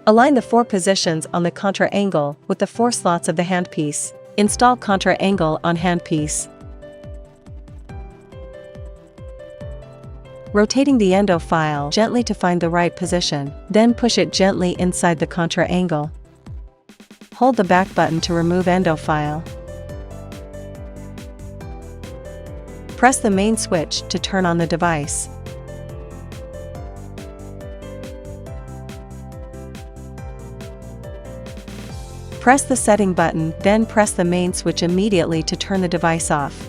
Align the 4 positions on the contra angle with the 4 slots of the handpiece. Install contra angle on handpiece. Rotating the endo file gently to find the right position, then push it gently inside the contra angle. Hold the back button to remove endo file. Press the main switch to turn on the device. Press the setting button, then press the main switch immediately to turn the device off.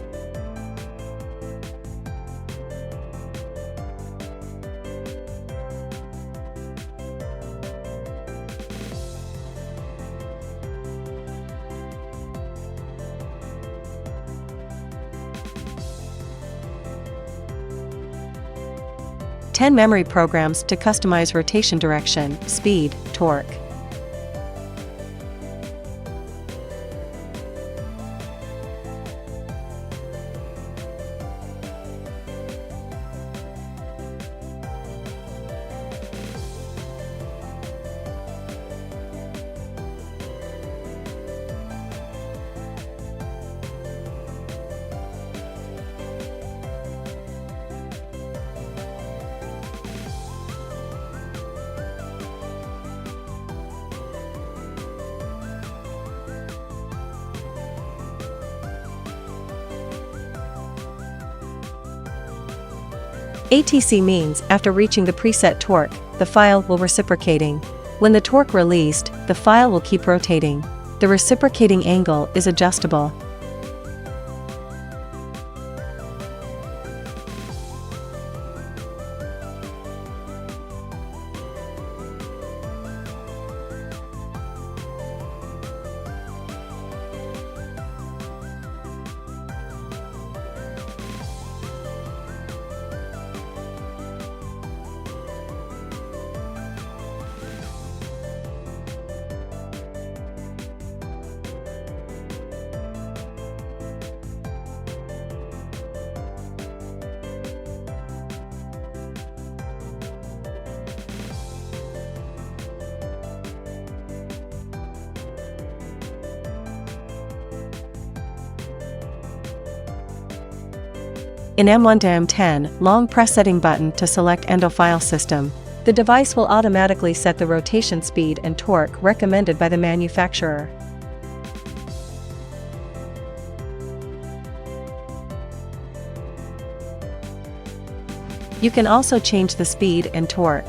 Ten memory programs to customize rotation direction, speed, torque. ATC means after reaching the preset torque, the file will reciprocating. When the torque released, the file will keep rotating. The reciprocating angle is adjustable. In M1 to M10, long press setting button to select endo file system. The device will automatically set the rotation speed and torque recommended by the manufacturer. You can also change the speed and torque.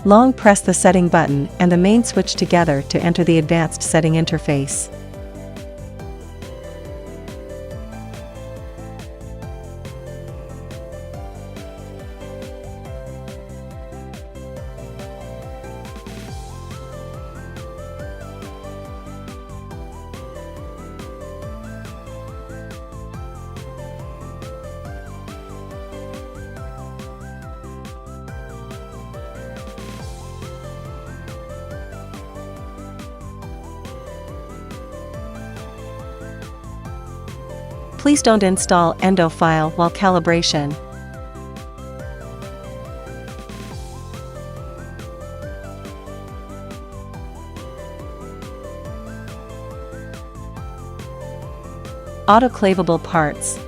Long press the setting button and the main switch together to enter the advanced setting interface. Please don't install endo file while calibration. Autoclavable parts.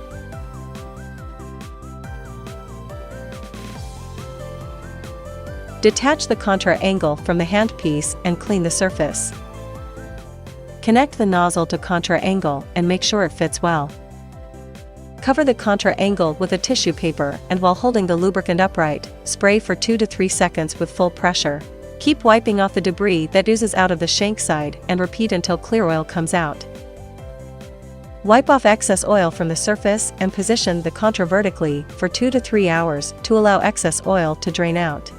Detach the contra angle from the handpiece and clean the surface. Connect the nozzle to contra angle and make sure it fits well. Cover the contra angle with a tissue paper and while holding the lubricant upright, spray for 2 to 3 seconds with full pressure. Keep wiping off the debris that oozes out of the shank side and repeat until clear oil comes out. Wipe off excess oil from the surface and position the contra vertically for 2 to 3 hours to allow excess oil to drain out.